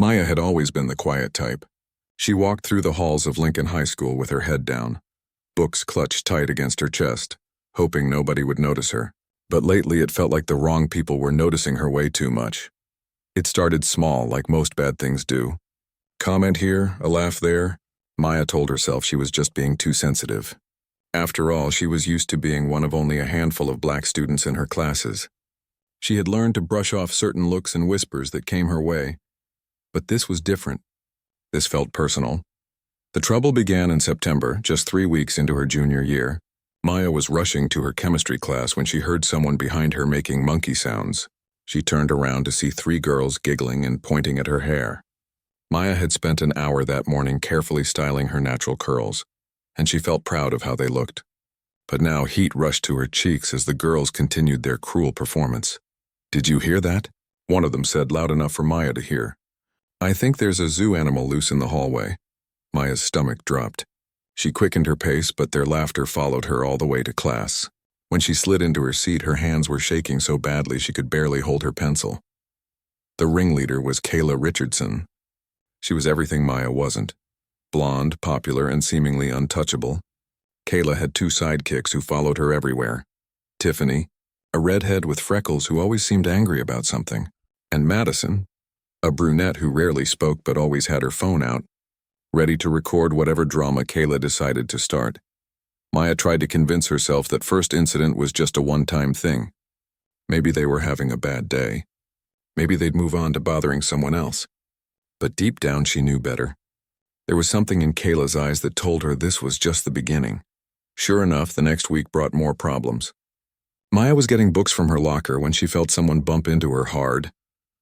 Maya had always been the quiet type. She walked through the halls of Lincoln High School with her head down, books clutched tight against her chest, hoping nobody would notice her. But lately it felt like the wrong people were noticing her way too much. It started small, like most bad things do. Comment here, a laugh there. Maya told herself she was just being too sensitive. After all, she was used to being one of only a handful of black students in her classes. She had learned to brush off certain looks and whispers that came her way. But this was different. This felt personal. The trouble began in September, just 3 weeks into her junior year. Maya was rushing to her chemistry class when she heard someone behind her making monkey sounds. She turned around to see 3 girls giggling and pointing at her hair. Maya had spent an hour that morning carefully styling her natural curls, and she felt proud of how they looked. But now heat rushed to her cheeks as the girls continued their cruel performance. "Did you hear that?" one of them said loud enough for Maya to hear. "I think there's a zoo animal loose in the hallway." Maya's stomach dropped. She quickened her pace, but their laughter followed her all the way to class. When she slid into her seat, her hands were shaking so badly she could barely hold her pencil. The ringleader was Kayla Richardson. She was everything Maya wasn't. Blonde, popular, and seemingly untouchable. Kayla had 2 sidekicks who followed her everywhere. Tiffany, a redhead with freckles who always seemed angry about something, and Madison, a brunette who rarely spoke but always had her phone out, ready to record whatever drama Kayla decided to start. Maya tried to convince herself that first incident was just a one-time thing. Maybe they were having a bad day. Maybe they'd move on to bothering someone else. But deep down she knew better. There was something in Kayla's eyes that told her this was just the beginning. Sure enough, the next week brought more problems. Maya was getting books from her locker when she felt someone bump into her hard,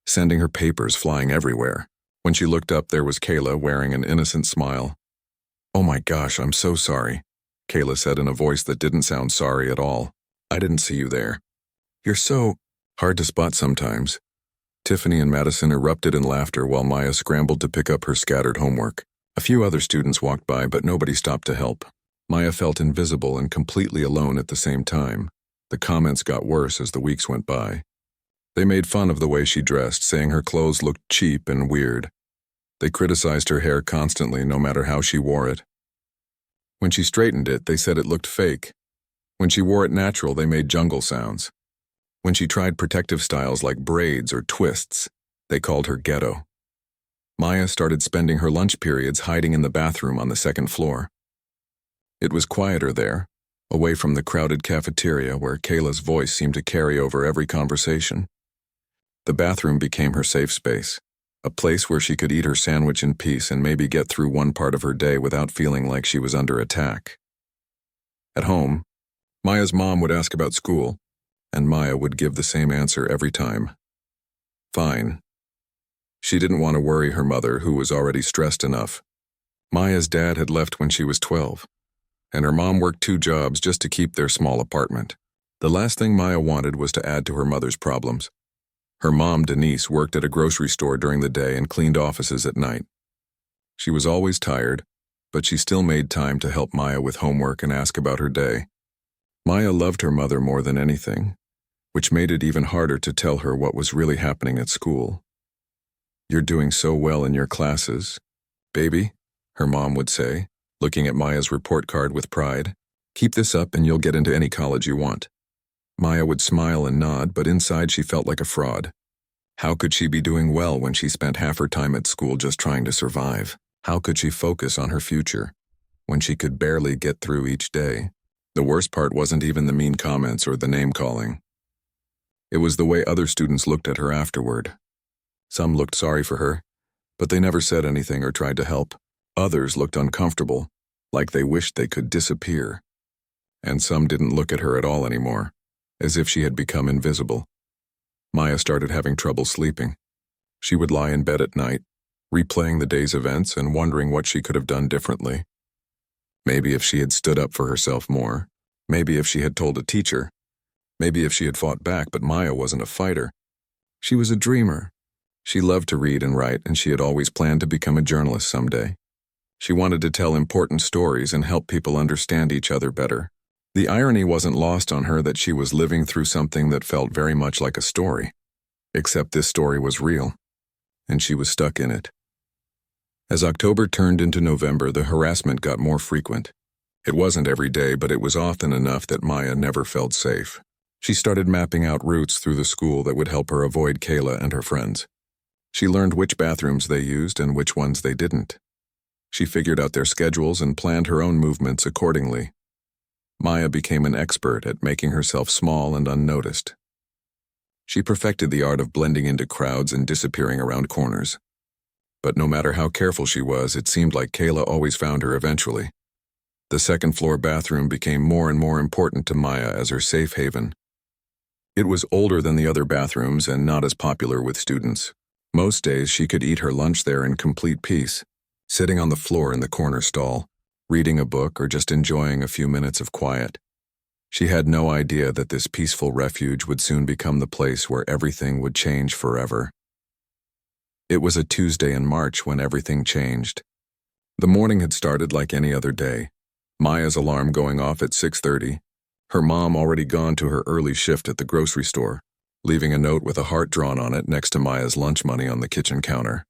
sending her papers flying everywhere. When she looked up, there was Kayla wearing an innocent smile. "Oh my gosh, I'm so sorry," Kayla said in a voice that didn't sound sorry at all. "I didn't see you there. You're so hard to spot sometimes." Tiffany and Madison erupted in laughter while Maya scrambled to pick up her scattered homework. A few other students walked by, but nobody stopped to help. Maya felt invisible and completely alone at the same time. The comments got worse as the weeks went by. They made fun of the way she dressed, saying her clothes looked cheap and weird. They criticized her hair constantly, no matter how she wore it. When she straightened it, they said it looked fake. When she wore it natural, they made jungle sounds. When she tried protective styles like braids or twists, they called her ghetto. Maya started spending her lunch periods hiding in the bathroom on the 2nd floor. It was quieter there, away from the crowded cafeteria where Kayla's voice seemed to carry over every conversation. The bathroom became her safe space, a place where she could eat her sandwich in peace and maybe get through one part of her day without feeling like she was under attack. At home, Maya's mom would ask about school, and Maya would give the same answer every time. Fine. She didn't want to worry her mother, who was already stressed enough. Maya's dad had left when she was 12, and her mom worked 2 jobs just to keep their small apartment. The last thing Maya wanted was to add to her mother's problems. Her mom, Denise, worked at a grocery store during the day and cleaned offices at night. She was always tired, but she still made time to help Maya with homework and ask about her day. Maya loved her mother more than anything, which made it even harder to tell her what was really happening at school. "You're doing so well in your classes, baby," her mom would say, looking at Maya's report card with pride. "Keep this up and you'll get into any college you want." Maya would smile and nod, but inside she felt like a fraud. How could she be doing well when she spent half her time at school just trying to survive? How could she focus on her future when she could barely get through each day? The worst part wasn't even the mean comments or the name-calling. It was the way other students looked at her afterward. Some looked sorry for her, but they never said anything or tried to help. Others looked uncomfortable, like they wished they could disappear. And some didn't look at her at all anymore, as if she had become invisible. Maya started having trouble sleeping. She would lie in bed at night, replaying the day's events and wondering what she could have done differently. Maybe if she had stood up for herself more, maybe if she had told a teacher, maybe if she had fought back, but Maya wasn't a fighter. She was a dreamer. She loved to read and write, and she had always planned to become a journalist someday. She wanted to tell important stories and help people understand each other better. The irony wasn't lost on her that she was living through something that felt very much like a story. Except this story was real. and she was stuck in it. As October turned into November, the harassment got more frequent. It wasn't every day, but it was often enough that Maya never felt safe. She started mapping out routes through the school that would help her avoid Kayla and her friends. She learned which bathrooms they used and which ones they didn't. She figured out their schedules and planned her own movements accordingly. Maya became an expert at making herself small and unnoticed. She perfected the art of blending into crowds and disappearing around corners. But no matter how careful she was, it seemed like Kayla always found her eventually. The second-floor bathroom became more and more important to Maya as her safe haven. It was older than the other bathrooms and not as popular with students. Most days she could eat her lunch there in complete peace, sitting on the floor in the corner stall, reading a book or just enjoying a few minutes of quiet. She had no idea that this peaceful refuge would soon become the place where everything would change forever. It was a Tuesday in March when everything changed. The morning had started like any other day. Maya's alarm going off at 6:30. Her mom already gone to her early shift at the grocery store, leaving a note with a heart drawn on it next to Maya's lunch money on the kitchen counter.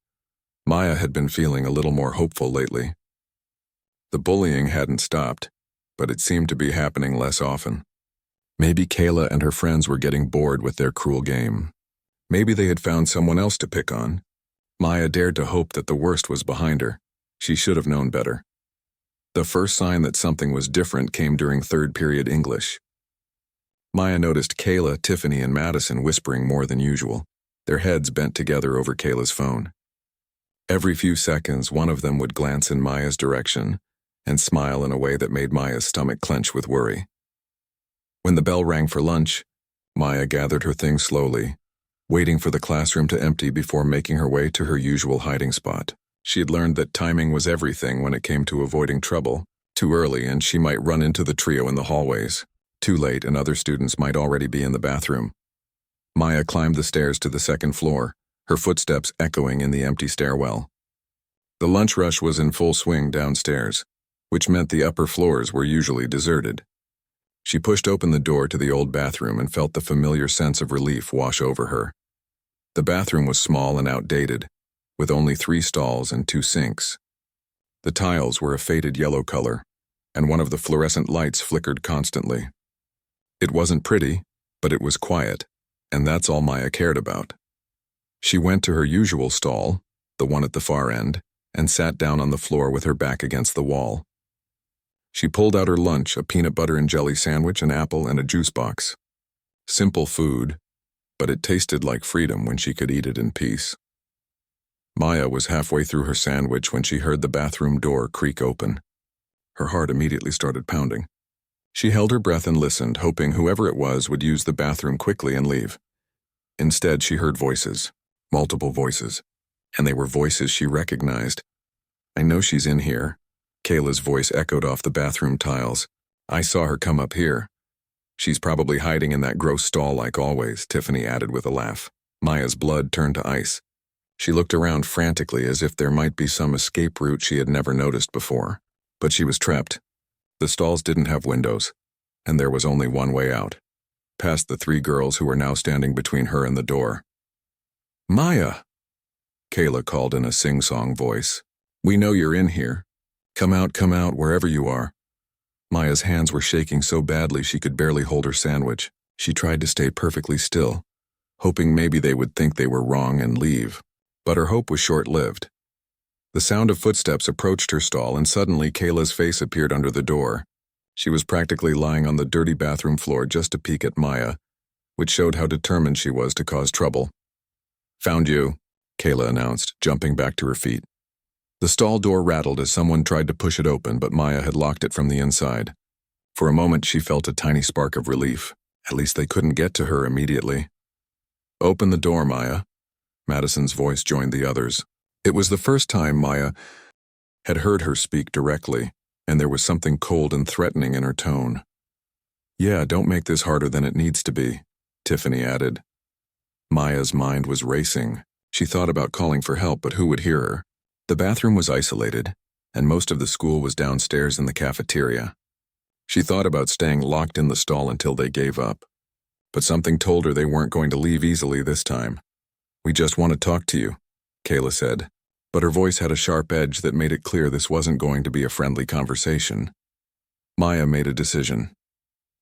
Maya had been feeling a little more hopeful lately. The bullying hadn't stopped, but it seemed to be happening less often. Maybe Kayla and her friends were getting bored with their cruel game. Maybe they had found someone else to pick on. Maya dared to hope that the worst was behind her. She should have known better. The first sign that something was different came during third period English. Maya noticed Kayla, Tiffany, and Madison whispering more than usual, their heads bent together over Kayla's phone. Every few seconds, one of them would glance in Maya's direction and smile in a way that made Maya's stomach clench with worry. When the bell rang for lunch, Maya gathered her things slowly, waiting for the classroom to empty before making her way to her usual hiding spot. She had learned that timing was everything when it came to avoiding trouble. Too early and she might run into the trio in the hallways. Too late and other students might already be in the bathroom. Maya climbed the stairs to the second floor, her footsteps echoing in the empty stairwell. The lunch rush was in full swing downstairs, which meant the upper floors were usually deserted. She pushed open the door to the old bathroom and felt the familiar sense of relief wash over her. The bathroom was small and outdated, with only 3 stalls and 2 sinks. The tiles were a faded yellow color, and one of the fluorescent lights flickered constantly. It wasn't pretty, but it was quiet, and that's all Maya cared about. She went to her usual stall, the one at the far end, and sat down on the floor with her back against the wall. She pulled out her lunch, a peanut butter and jelly sandwich, an apple, and a juice box. Simple food, but it tasted like freedom when she could eat it in peace. Maya was halfway through her sandwich when she heard the bathroom door creak open. Her heart immediately started pounding. She held her breath and listened, hoping whoever it was would use the bathroom quickly and leave. Instead, she heard voices, multiple voices, and they were voices she recognized. "I know she's in here." Kayla's voice echoed off the bathroom tiles. "I saw her come up here." "She's probably hiding in that gross stall like always," Tiffany added with a laugh. Maya's blood turned to ice. She looked around frantically as if there might be some escape route she had never noticed before. But she was trapped. The stalls didn't have windows, and there was only one way out, past the 3 girls who were now standing between her and the door. "Maya!" Kayla called in a sing-song voice. "We know you're in here. Come out, wherever you are." Maya's hands were shaking so badly she could barely hold her sandwich. She tried to stay perfectly still, hoping maybe they would think they were wrong and leave. But her hope was short-lived. The sound of footsteps approached her stall, and suddenly Kayla's face appeared under the door. She was practically lying on the dirty bathroom floor just to peek at Maya, which showed how determined she was to cause trouble. "Found you," Kayla announced, jumping back to her feet. The stall door rattled as someone tried to push it open, but Maya had locked it from the inside. For a moment, she felt a tiny spark of relief. At least they couldn't get to her immediately. "Open the door, Maya." Madison's voice joined the others. It was the first time Maya had heard her speak directly, and there was something cold and threatening in her tone. "Yeah, don't make this harder than it needs to be," Tiffany added. Maya's mind was racing. She thought about calling for help, but who would hear her? The bathroom was isolated, and most of the school was downstairs in the cafeteria. She thought about staying locked in the stall until they gave up, but something told her they weren't going to leave easily this time. "We just want to talk to you," Kayla said, but her voice had a sharp edge that made it clear this wasn't going to be a friendly conversation. Maya made a decision.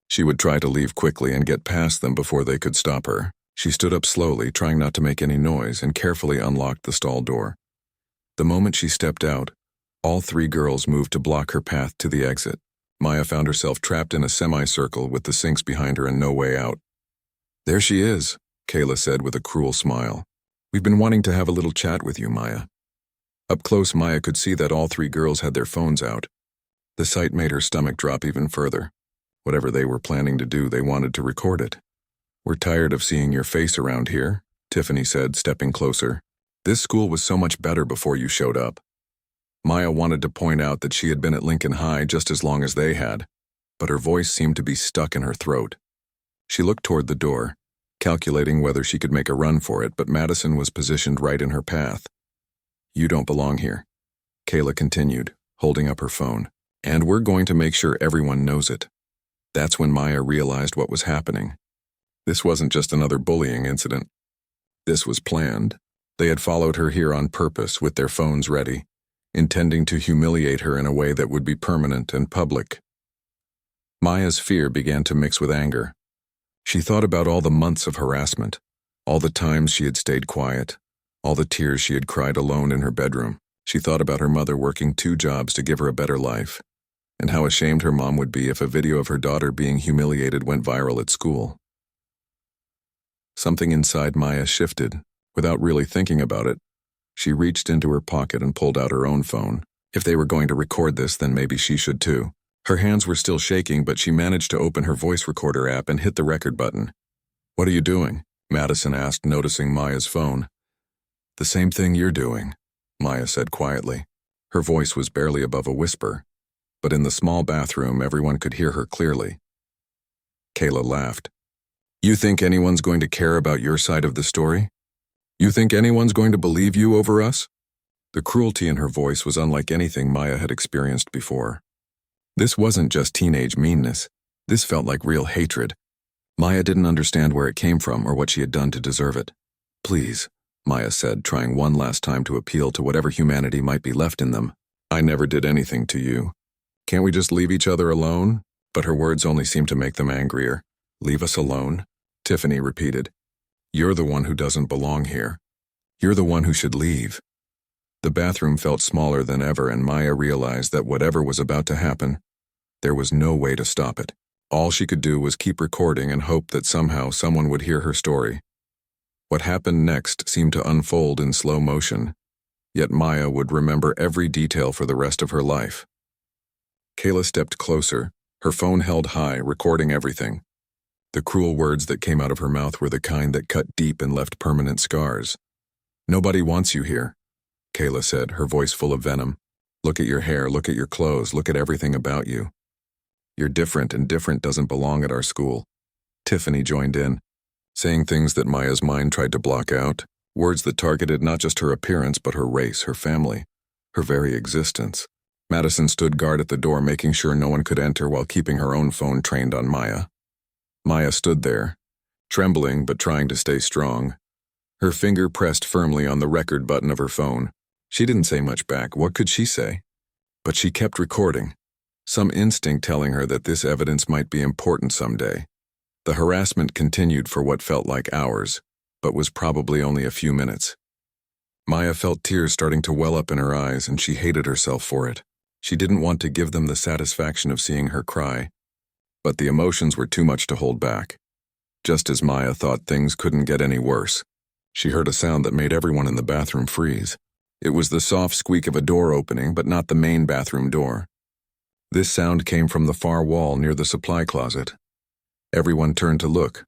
She would try to leave quickly and get past them before they could stop her. She stood up slowly, trying not to make any noise, and carefully unlocked the stall door. The moment she stepped out, all three girls moved to block her path to the exit. Maya found herself trapped in a semicircle with the sinks behind her and no way out. "There she is," Kayla said with a cruel smile. "We've been wanting to have a little chat with you, Maya." Up close, Maya could see that all three girls had their phones out. The sight made her stomach drop even further. Whatever they were planning to do, they wanted to record it. "We're tired of seeing your face around here," Tiffany said, stepping closer. "This school was so much better before you showed up." Maya wanted to point out that she had been at Lincoln High just as long as they had, but her voice seemed to be stuck in her throat. She looked toward the door, calculating whether she could make a run for it, but Madison was positioned right in her path. "You don't belong here," Kayla continued, holding up her phone. "And we're going to make sure everyone knows it." That's when Maya realized what was happening. This wasn't just another bullying incident. This was planned. They had followed her here on purpose with their phones ready, intending to humiliate her in a way that would be permanent and public. Maya's fear began to mix with anger. She thought about all the months of harassment, all the times she had stayed quiet, all the tears she had cried alone in her bedroom. She thought about her mother working 2 jobs to give her a better life, and how ashamed her mom would be if a video of her daughter being humiliated went viral at school. Something inside Maya shifted. Without really thinking about it, she reached into her pocket and pulled out her own phone. If they were going to record this, then maybe she should too. Her hands were still shaking, but she managed to open her voice recorder app and hit the record button. "What are you doing?" Madison asked, noticing Maya's phone. "The same thing you're doing," Maya said quietly. Her voice was barely above a whisper, but in the small bathroom, everyone could hear her clearly. Kayla laughed. "You think anyone's going to care about your side of the story? You think anyone's going to believe you over us?" The cruelty in her voice was unlike anything Maya had experienced before. This wasn't just teenage meanness. This felt like real hatred. Maya didn't understand where it came from or what she had done to deserve it. "Please," Maya said, trying one last time to appeal to whatever humanity might be left in them. "I never did anything to you. Can't we just leave each other alone?" But her words only seemed to make them angrier. "Leave us alone?" Tiffany repeated. "You're the one who doesn't belong here. You're the one who should leave." The bathroom felt smaller than ever, and Maya realized that whatever was about to happen, there was no way to stop it. All she could do was keep recording and hope that somehow someone would hear her story. What happened next seemed to unfold in slow motion, yet Maya would remember every detail for the rest of her life. Kayla stepped closer, her phone held high, recording everything. The cruel words that came out of her mouth were the kind that cut deep and left permanent scars. "Nobody wants you here," Kayla said, her voice full of venom. "Look at your hair, look at your clothes, look at everything about you. You're different, and different doesn't belong at our school." Tiffany joined in, saying things that Maya's mind tried to block out, words that targeted not just her appearance but her race, her family, her very existence. Madison stood guard at the door, making sure no one could enter while keeping her own phone trained on Maya. Maya stood there, trembling but trying to stay strong. Her finger pressed firmly on the record button of her phone. She didn't say much back. What could she say? But she kept recording, some instinct telling her that this evidence might be important someday. The harassment continued for what felt like hours, but was probably only a few minutes. Maya felt tears starting to well up in her eyes, and she hated herself for it. She didn't want to give them the satisfaction of seeing her cry, but the emotions were too much to hold back. Just as Maya thought things couldn't get any worse, she heard a sound that made everyone in the bathroom freeze. It was the soft squeak of a door opening, but not the main bathroom door. This sound came from the far wall near the supply closet. Everyone turned to look,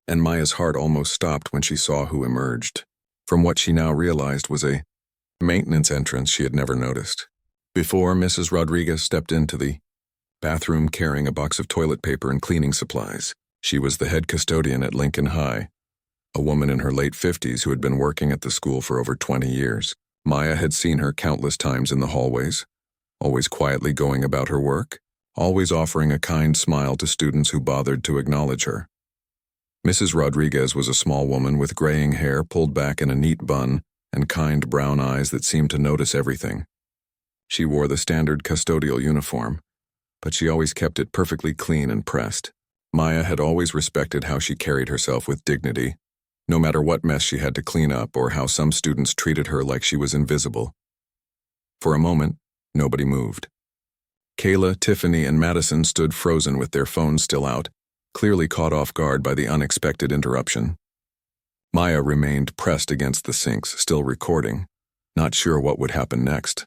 and Maya's heart almost stopped when she saw who emerged, from what she now realized was a maintenance entrance she had never noticed. Before, Mrs. Rodriguez stepped into the bathroom carrying a box of toilet paper and cleaning supplies. She was the head custodian at Lincoln High, a woman in her late 50s who had been working at the school for over 20 years. Maya had seen her countless times in the hallways, always quietly going about her work, always offering a kind smile to students who bothered to acknowledge her. Mrs. Rodriguez was a small woman with graying hair pulled back in a neat bun and kind brown eyes that seemed to notice everything. She wore the standard custodial uniform, but she always kept it perfectly clean and pressed. Maya had always respected how she carried herself with dignity, no matter what mess she had to clean up or how some students treated her like she was invisible. For a moment, nobody moved. Kayla, Tiffany, and Madison stood frozen with their phones still out, clearly caught off guard by the unexpected interruption. Maya remained pressed against the sinks, still recording, not sure what would happen next.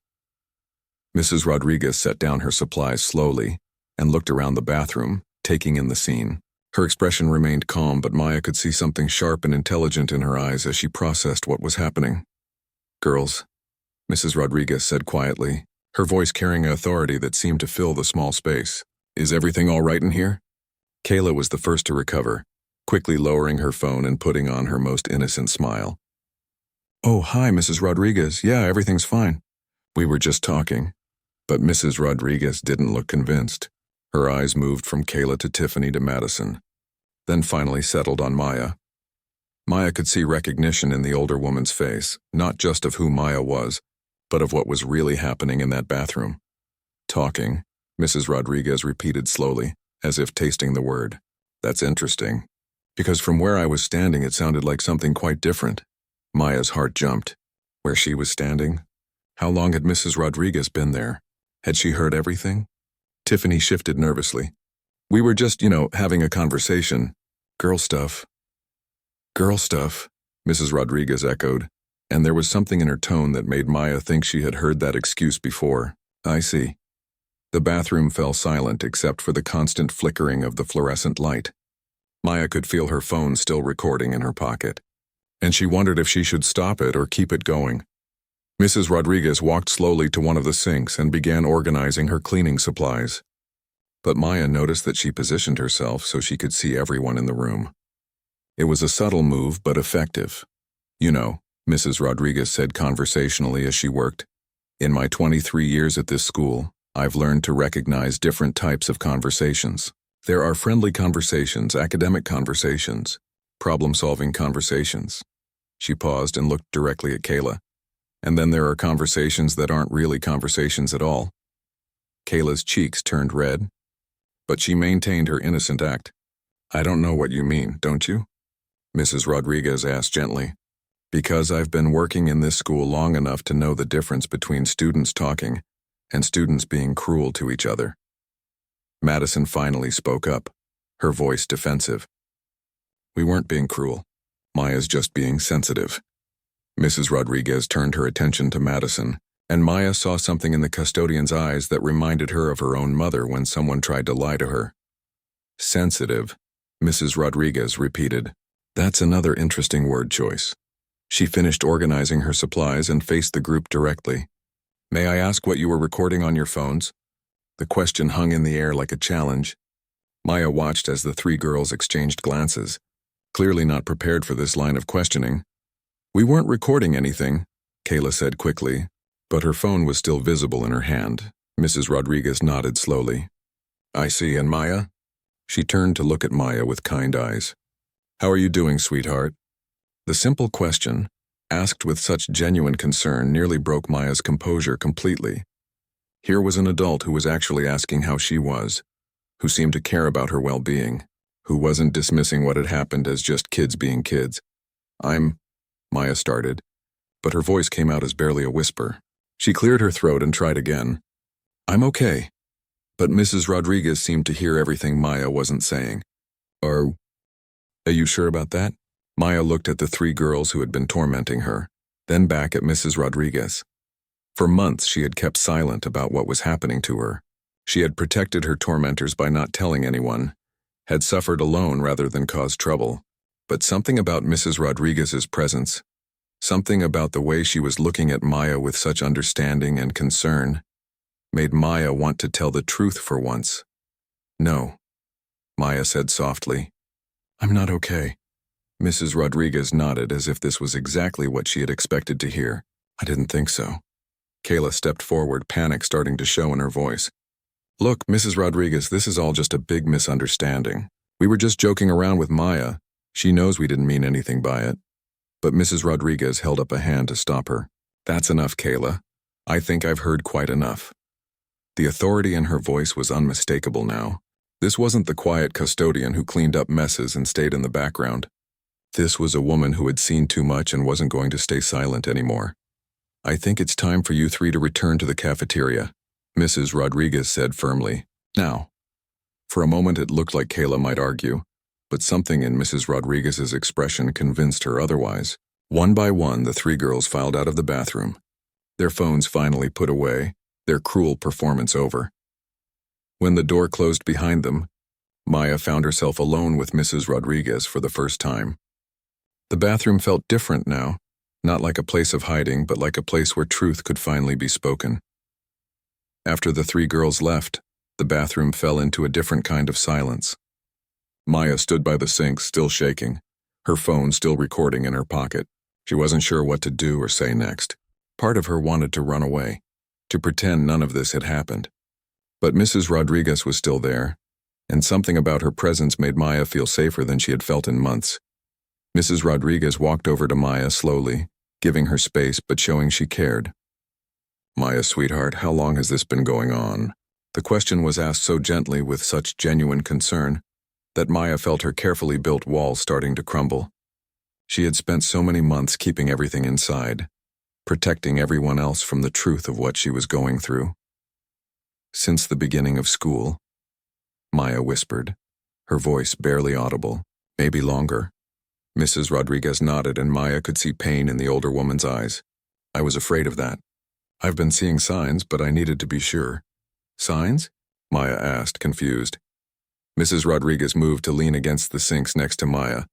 Mrs. Rodriguez set down her supplies slowly and looked around the bathroom, taking in the scene. Her expression remained calm, but Maya could see something sharp and intelligent in her eyes as she processed what was happening. "Girls," Mrs. Rodriguez said quietly, her voice carrying authority that seemed to fill the small space. "Is everything all right in here?" Kayla was the first to recover, quickly lowering her phone and putting on her most innocent smile. "Oh, hi, Mrs. Rodriguez. Yeah, everything's fine. We were just talking." But Mrs. Rodriguez didn't look convinced. Her eyes moved from Kayla to Tiffany to Madison, then finally settled on Maya. Maya could see recognition in the older woman's face, not just of who Maya was, but of what was really happening in that bathroom. "Talking," Mrs. Rodriguez repeated slowly, as if tasting the word. "That's interesting, because from where I was standing it sounded like something quite different." Maya's heart jumped. Where she was standing? How long had Mrs. Rodriguez been there? Had she heard everything? Tiffany shifted nervously. "We were just, having a conversation. Girl stuff." "Girl stuff," Mrs. Rodriguez echoed, and there was something in her tone that made Maya think she had heard that excuse before. "I see." The bathroom fell silent except for the constant flickering of the fluorescent light. Maya could feel her phone still recording in her pocket, and she wondered if she should stop it or keep it going. Mrs. Rodriguez walked slowly to one of the sinks and began organizing her cleaning supplies. But Maya noticed that she positioned herself so she could see everyone in the room. It was a subtle move, but effective. Mrs. Rodriguez said conversationally as she worked, "In my 23 years at this school, I've learned to recognize different types of conversations. There are friendly conversations, academic conversations, problem-solving conversations." She paused and looked directly at Kayla. "And then there are conversations that aren't really conversations at all." Kayla's cheeks turned red, but she maintained her innocent act. "I don't know what you mean, don't you?" Mrs. Rodriguez asked gently. "Because I've been working in this school long enough to know the difference between students talking and students being cruel to each other." Madison finally spoke up, her voice defensive. "We weren't being cruel. Maya's just being sensitive." Mrs. Rodriguez turned her attention to Madison, and Maya saw something in the custodian's eyes that reminded her of her own mother when someone tried to lie to her. "Sensitive," Mrs. Rodriguez repeated. "That's another interesting word choice." She finished organizing her supplies and faced the group directly. "May I ask what you were recording on your phones?" The question hung in the air like a challenge. Maya watched as the three girls exchanged glances, clearly not prepared for this line of questioning. "We weren't recording anything," Kayla said quickly, but her phone was still visible in her hand. Mrs. Rodriguez nodded slowly. "I see, and Maya?" She turned to look at Maya with kind eyes. "How are you doing, sweetheart?" The simple question, asked with such genuine concern, nearly broke Maya's composure completely. Here was an adult who was actually asking how she was, who seemed to care about her well-being, who wasn't dismissing what had happened as just kids being kids. Maya started, but her voice came out as barely a whisper. She cleared her throat and tried again. "I'm okay." But Mrs. Rodriguez seemed to hear everything Maya wasn't saying. Are you sure about that?" Maya looked at the three girls who had been tormenting her, then back at Mrs. Rodriguez. For months she had kept silent about what was happening to her. She had protected her tormentors by not telling anyone, had suffered alone rather than caused trouble. But something about Mrs. Rodriguez's presence, something about the way she was looking at Maya with such understanding and concern, made Maya want to tell the truth for once. "No," Maya said softly. "I'm not okay." Mrs. Rodriguez nodded as if this was exactly what she had expected to hear. "I didn't think so." Kayla stepped forward, panic starting to show in her voice. "Look, Mrs. Rodriguez, this is all just a big misunderstanding. We were just joking around with Maya. She knows we didn't mean anything by it." but Mrs. Rodriguez held up a hand to stop her. "That's enough, Kayla. I think I've heard quite enough." The authority in her voice was unmistakable now. This wasn't the quiet custodian who cleaned up messes and stayed in the background. This was a woman who had seen too much and wasn't going to stay silent anymore. "I think it's time for you three to return to the cafeteria," Mrs. Rodriguez said firmly. "Now." For a moment it looked like Kayla might argue, but something in Mrs. Rodriguez's expression convinced her otherwise. One by one, the three girls filed out of the bathroom, their phones finally put away, their cruel performance over. When the door closed behind them, Maya found herself alone with Mrs. Rodriguez for the first time. The bathroom felt different now, not like a place of hiding, but like a place where truth could finally be spoken. After the three girls left, the bathroom fell into a different kind of silence. Maya stood by the sink, still shaking, her phone still recording in her pocket. She wasn't sure what to do or say next. Part of her wanted to run away, to pretend none of this had happened. But Mrs. Rodriguez was still there, and something about her presence made Maya feel safer than she had felt in months. Mrs. Rodriguez walked over to Maya slowly, giving her space but showing she cared. "Maya, sweetheart, how long has this been going on?" The question was asked so gently with such genuine concern that Maya felt her carefully built walls starting to crumble. She had spent so many months keeping everything inside, protecting everyone else from the truth of what she was going through. "Since the beginning of school," Maya whispered, her voice barely audible. "Maybe longer." Mrs. Rodriguez nodded and Maya could see pain in the older woman's eyes. "I was afraid of that. I've been seeing signs, but I needed to be sure." "Signs?" Maya asked, confused. Mrs. Rodriguez moved to lean against the sinks next to Maya,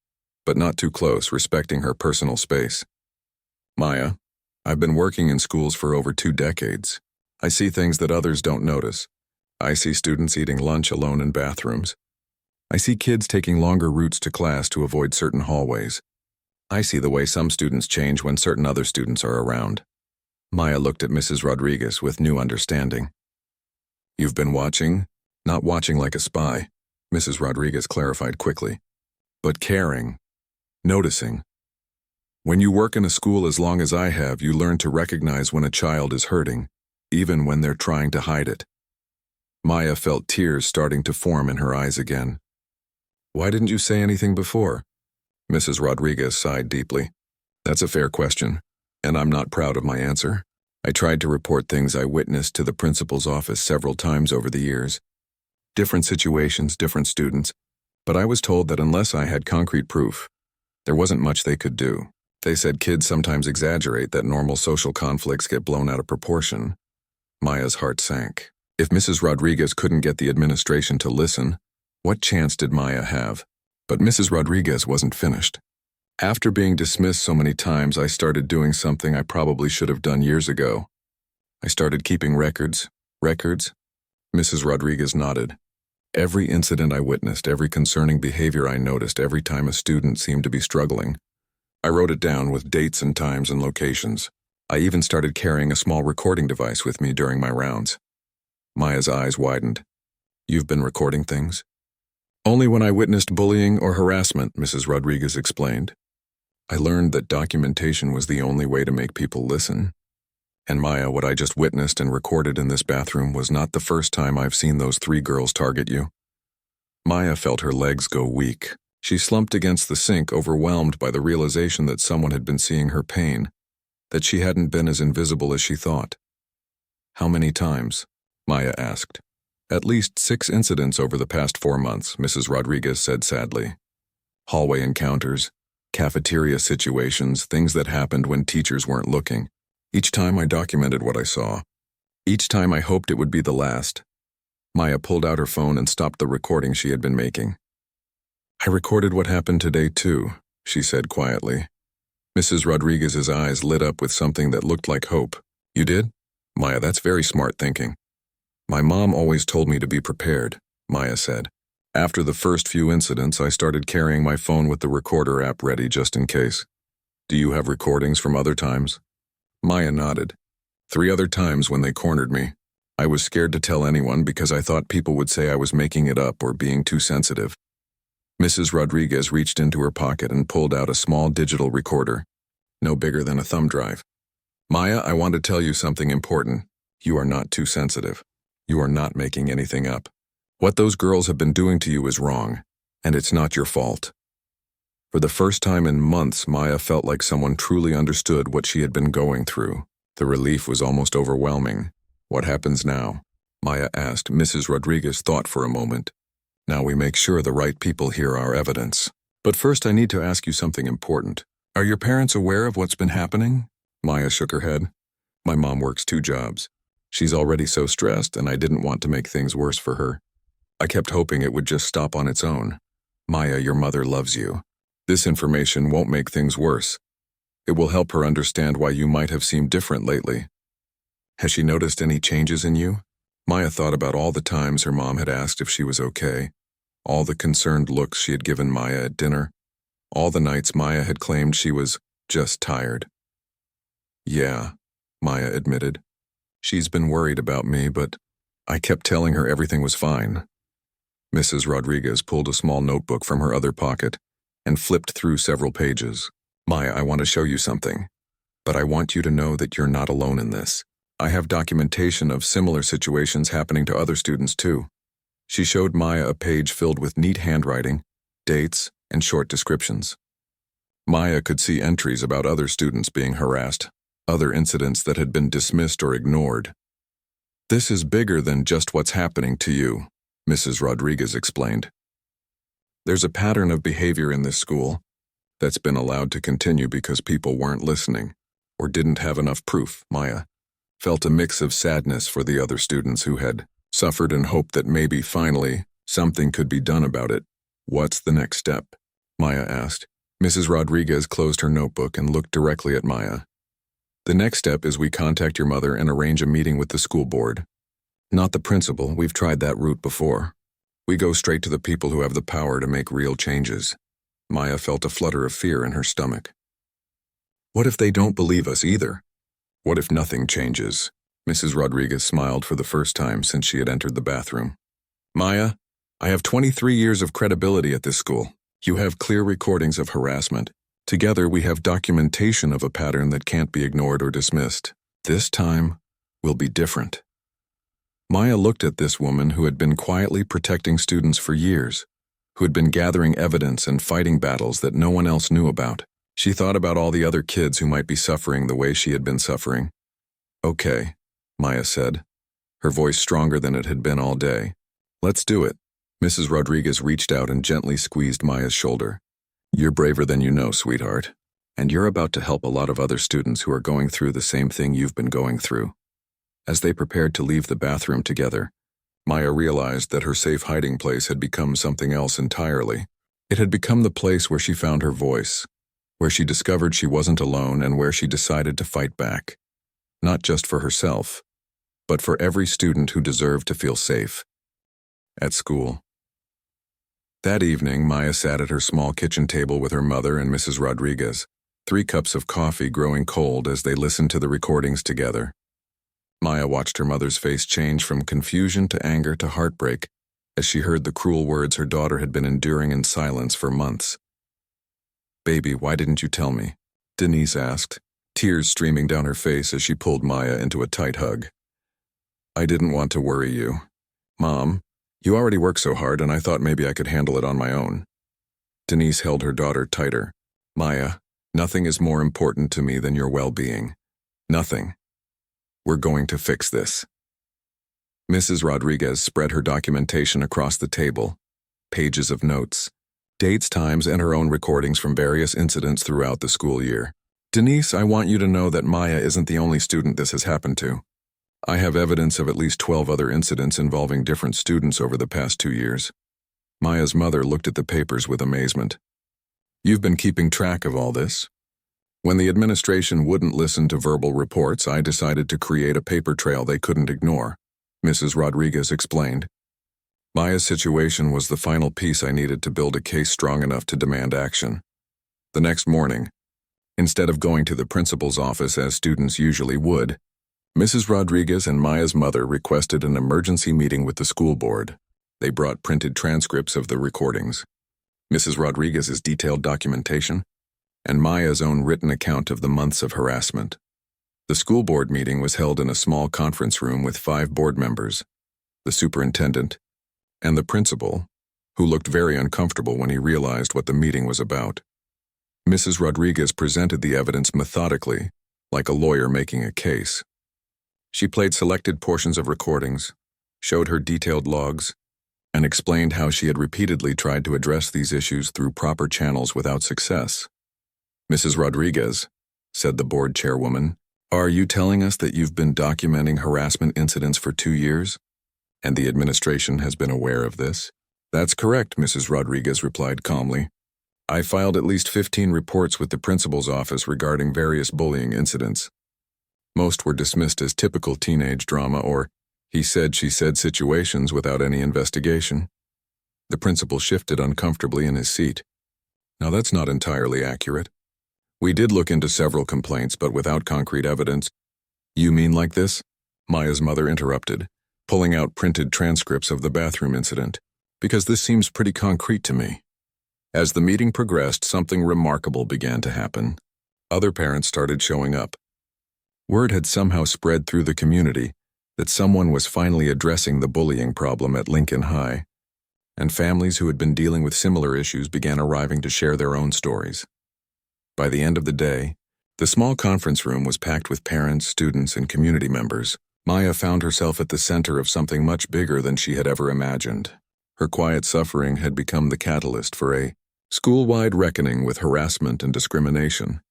but not too close, respecting her personal space. "Maya, I've been working in schools for over 2 decades. I see things that others don't notice. I see students eating lunch alone in bathrooms. I see kids taking longer routes to class to avoid certain hallways. I see the way some students change when certain other students are around." Maya looked at Mrs. Rodriguez with new understanding. "You've been watching, not watching like a spy," Mrs. Rodriguez clarified quickly, "but caring, noticing. When you work in a school as long as I have, you learn to recognize when a child is hurting, even when they're trying to hide it." Maya felt tears starting to form in her eyes again. "Why didn't you say anything before?" Mrs. Rodriguez sighed deeply. "That's a fair question, and I'm not proud of my answer. I tried to report things I witnessed to the principal's office several times over the years. Different situations, different students, but I was told that unless I had concrete proof, there wasn't much they could do. They said kids sometimes exaggerate, that normal social conflicts get blown out of proportion." Maya's heart sank. If Mrs. Rodriguez couldn't get the administration to listen, what chance did Maya have? But Mrs. Rodriguez wasn't finished. "After being dismissed so many times, I started doing something I probably should have done years ago. I started keeping records." "Records?" Mrs. Rodriguez nodded. "Every incident I witnessed, every concerning behavior I noticed, every time a student seemed to be struggling. I wrote it down with dates and times and locations. I even started carrying a small recording device with me during my rounds." Maya's eyes widened. "You've been recording things?" "Only when I witnessed bullying or harassment," Mrs. Rodriguez explained. "I learned that documentation was the only way to make people listen. And Maya, what I just witnessed and recorded in this bathroom was not the first time I've seen those 3 girls target you." Maya felt her legs go weak. She slumped against the sink, overwhelmed by the realization that someone had been seeing her pain, that she hadn't been as invisible as she thought. "How many times?" Maya asked. "At least 6 incidents over the past 4 months," Mrs. Rodriguez said sadly. "Hallway encounters, cafeteria situations, things that happened when teachers weren't looking. Each time I documented what I saw. Each time I hoped it would be the last." Maya pulled out her phone and stopped the recording she had been making. "I recorded what happened today too," she said quietly. Mrs. Rodriguez's eyes lit up with something that looked like hope. "You did? Maya, that's very smart thinking." "My mom always told me to be prepared," Maya said. "After the first few incidents, I started carrying my phone with the recorder app ready just in case." "Do you have recordings from other times?" Maya nodded. 3 other times when they cornered me. I was scared to tell anyone because I thought people would say I was making it up or being too sensitive." Mrs. Rodriguez reached into her pocket and pulled out a small digital recorder. no bigger than a thumb drive. Maya, I want to tell you something important. You are not too sensitive. You are not making anything up. What those girls have been doing to you is wrong, and it's not your fault. For the first time in months, Maya felt like someone truly understood what she had been going through. The relief was almost overwhelming. What happens now? Maya asked. Mrs. Rodriguez thought for a moment. Now we make sure the right people hear our evidence. But first I need to ask you something important. Are your parents aware of what's been happening? Maya shook her head. My mom works 2 jobs. She's already so stressed, and I didn't want to make things worse for her. I kept hoping it would just stop on its own. Maya, your mother loves you. This information won't make things worse. It will help her understand why you might have seemed different lately. Has she noticed any changes in you? Maya thought about all the times her mom had asked if she was okay, all the concerned looks she had given Maya at dinner, all the nights Maya had claimed she was just tired. Yeah, Maya admitted. She's been worried about me, but I kept telling her everything was fine. Mrs. Rodriguez pulled a small notebook from her other pocket and flipped through several pages. Maya, I want to show you something, but I want you to know that you're not alone in this. I have documentation of similar situations happening to other students too. She showed Maya a page filled with neat handwriting, dates, and short descriptions. Maya could see entries about other students being harassed, other incidents that had been dismissed or ignored. This is bigger than just what's happening to you, Mrs. Rodriguez explained. There's a pattern of behavior in this school that's been allowed to continue because people weren't listening or didn't have enough proof. Maya felt a mix of sadness for the other students who had suffered and hoped that maybe finally something could be done about it. What's the next step? Maya asked. Mrs. Rodriguez closed her notebook and looked directly at Maya. The next step is we contact your mother and arrange a meeting with the school board. Not the principal, we've tried that route before. We go straight to the people who have the power to make real changes. Maya felt a flutter of fear in her stomach. What if they don't believe us either? What if nothing changes? Mrs. Rodriguez smiled for the first time since she had entered the bathroom. Maya, I have 23 years of credibility at this school. You have clear recordings of harassment. Together we have documentation of a pattern that can't be ignored or dismissed. This time will be different. Maya looked at this woman who had been quietly protecting students for years, who had been gathering evidence and fighting battles that no one else knew about. She thought about all the other kids who might be suffering the way she had been suffering. Okay, Maya said, her voice stronger than it had been all day. Let's do it. Mrs. Rodriguez reached out and gently squeezed Maya's shoulder. You're braver than you know, sweetheart, and you're about to help a lot of other students who are going through the same thing you've been going through. As they prepared to leave the bathroom together, Maya realized that her safe hiding place had become something else entirely. It had become the place where she found her voice, where she discovered she wasn't alone and where she decided to fight back. Not just for herself, but for every student who deserved to feel safe. At school. That evening, Maya sat at her small kitchen table with her mother and Mrs. Rodriguez, 3 cups of coffee growing cold as they listened to the recordings together. Maya watched her mother's face change from confusion to anger to heartbreak as she heard the cruel words her daughter had been enduring in silence for months. Baby, why didn't you tell me? Denise asked, tears streaming down her face as she pulled Maya into a tight hug. I didn't want to worry you. Mom, you already work so hard and I thought maybe I could handle it on my own. Denise held her daughter tighter. Maya, nothing is more important to me than your well-being. Nothing. We're going to fix this. Mrs. Rodriguez spread her documentation across the table, pages of notes, dates, times, and her own recordings from various incidents throughout the school year. Denise, I want you to know that Maya isn't the only student this has happened to. I have evidence of at least 12 other incidents involving different students over the past 2 years. Maya's mother looked at the papers with amazement. You've been keeping track of all this? When the administration wouldn't listen to verbal reports, I decided to create a paper trail they couldn't ignore, Mrs. Rodriguez explained. Maya's situation was the final piece I needed to build a case strong enough to demand action. The next morning, instead of going to the principal's office as students usually would, Mrs. Rodriguez and Maya's mother requested an emergency meeting with the school board. They brought printed transcripts of the recordings. Mrs. Rodriguez's detailed documentation, and Maya's own written account of the months of harassment. The school board meeting was held in a small conference room with 5 board members, the superintendent, and the principal, who looked very uncomfortable when he realized what the meeting was about. Mrs. Rodriguez presented the evidence methodically, like a lawyer making a case. She played selected portions of recordings, showed her detailed logs, and explained how she had repeatedly tried to address these issues through proper channels without success. "Mrs. Rodriguez," said the board chairwoman, "are you telling us that you've been documenting harassment incidents for 2 years? And the administration has been aware of this?" "That's correct," Mrs. Rodriguez replied calmly. "I filed at least 15 reports with the principal's office regarding various bullying incidents. Most were dismissed as typical teenage drama or he said, she said situations without any investigation." The principal shifted uncomfortably in his seat. "Now that's not entirely accurate. We did look into several complaints, but without concrete evidence." "You mean like this?" Maya's mother interrupted, pulling out printed transcripts of the bathroom incident, "because this seems pretty concrete to me." As the meeting progressed, something remarkable began to happen. Other parents started showing up. Word had somehow spread through the community that someone was finally addressing the bullying problem at Lincoln High, and families who had been dealing with similar issues began arriving to share their own stories. By the end of the day, the small conference room was packed with parents, students, and community members. Maya found herself at the center of something much bigger than she had ever imagined. Her quiet suffering had become the catalyst for a school-wide reckoning with harassment and discrimination.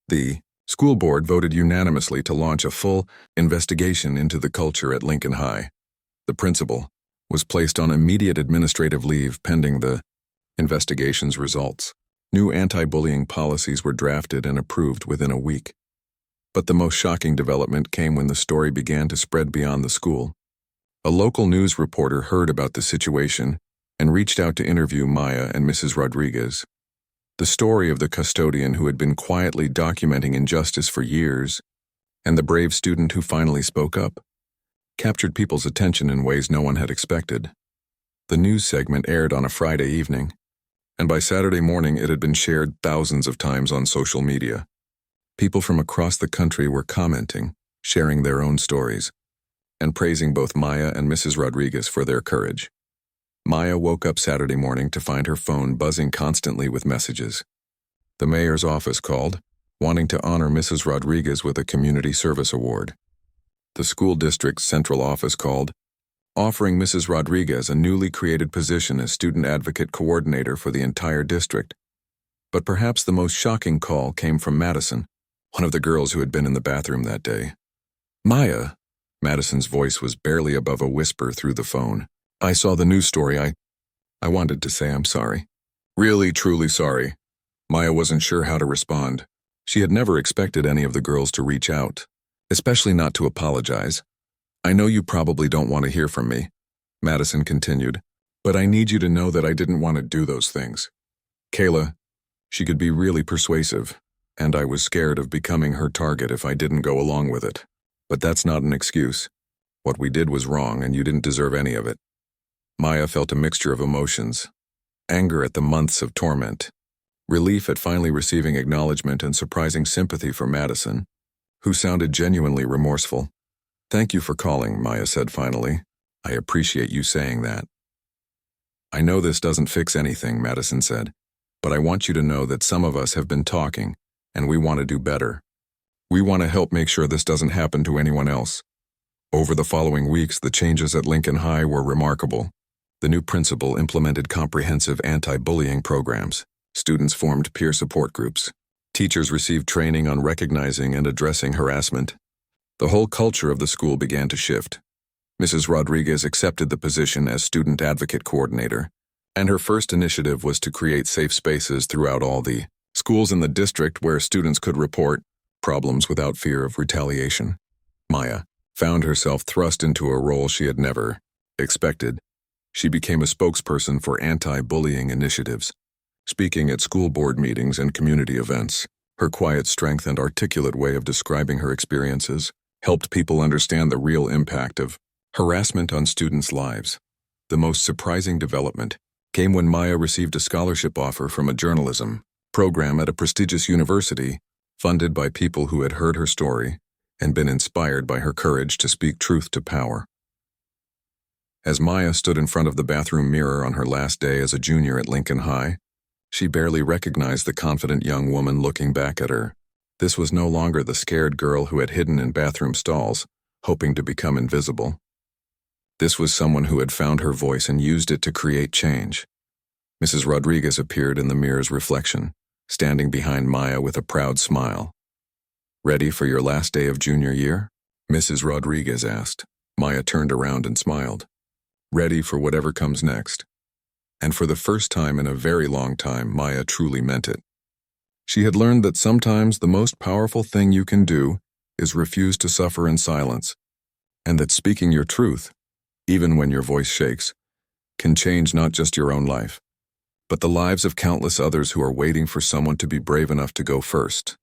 The school board voted unanimously to launch a full investigation into the culture at Lincoln High. The principal was placed on immediate administrative leave pending the investigation's results. New anti-bullying policies were drafted and approved within a week. But the most shocking development came when the story began to spread beyond the school. A local news reporter heard about the situation and reached out to interview Maya and Mrs. Rodriguez. The story of the custodian who had been quietly documenting injustice for years, and the brave student who finally spoke up, captured people's attention in ways no one had expected. The news segment aired on a Friday evening, and by Saturday morning it had been shared thousands of times on social media. People from across the country were commenting, sharing their own stories, and praising both Maya and Mrs. Rodriguez for their courage. Maya woke up Saturday morning to find her phone buzzing constantly with messages. The mayor's office called, wanting to honor Mrs. Rodriguez with a community service award. The school district's central office called, offering Mrs. Rodriguez a newly created position as student advocate coordinator for the entire district. But perhaps the most shocking call came from Madison, one of the girls who had been in the bathroom that day. "Maya," Madison's voice was barely above a whisper through the phone. "I saw the news story. I wanted to say I'm sorry. Really, truly sorry." Maya wasn't sure how to respond. She had never expected any of the girls to reach out, especially not to apologize. "I know you probably don't want to hear from me," Madison continued, "but I need you to know that I didn't want to do those things. Kayla, she could be really persuasive, and I was scared of becoming her target if I didn't go along with it. But that's not an excuse. What we did was wrong, and you didn't deserve any of it." Maya felt a mixture of emotions: anger at the months of torment, relief at finally receiving acknowledgement, and surprising sympathy for Madison, who sounded genuinely remorseful. "Thank you for calling," Maya said finally. "I appreciate you saying that." "I know this doesn't fix anything," Madison said, "but I want you to know that some of us have been talking, and we want to do better. We want to help make sure this doesn't happen to anyone else." Over the following weeks, the changes at Lincoln High were remarkable. The new principal implemented comprehensive anti-bullying programs. Students formed peer support groups. Teachers received training on recognizing and addressing harassment. The whole culture of the school began to shift. Mrs. Rodriguez accepted the position as student advocate coordinator, and her first initiative was to create safe spaces throughout all the schools in the district where students could report problems without fear of retaliation. Maya found herself thrust into a role she had never expected. She became a spokesperson for anti-bullying initiatives, speaking at school board meetings and community events. Her quiet strength and articulate way of describing her experiences helped people understand the real impact of harassment on students' lives. The most surprising development came when Maya received a scholarship offer from a journalism program at a prestigious university, funded by people who had heard her story and been inspired by her courage to speak truth to power. As Maya stood in front of the bathroom mirror on her last day as a junior at Lincoln High, she barely recognized the confident young woman looking back at her. This was no longer the scared girl who had hidden in bathroom stalls, hoping to become invisible. This was someone who had found her voice and used it to create change. Mrs. Rodriguez appeared in the mirror's reflection, standing behind Maya with a proud smile. "Ready for your last day of junior year?" Mrs. Rodriguez asked. Maya turned around and smiled. "Ready for whatever comes next." And for the first time in a very long time, Maya truly meant it. She had learned that sometimes the most powerful thing you can do is refuse to suffer in silence, and that speaking your truth, even when your voice shakes, can change not just your own life, but the lives of countless others who are waiting for someone to be brave enough to go first.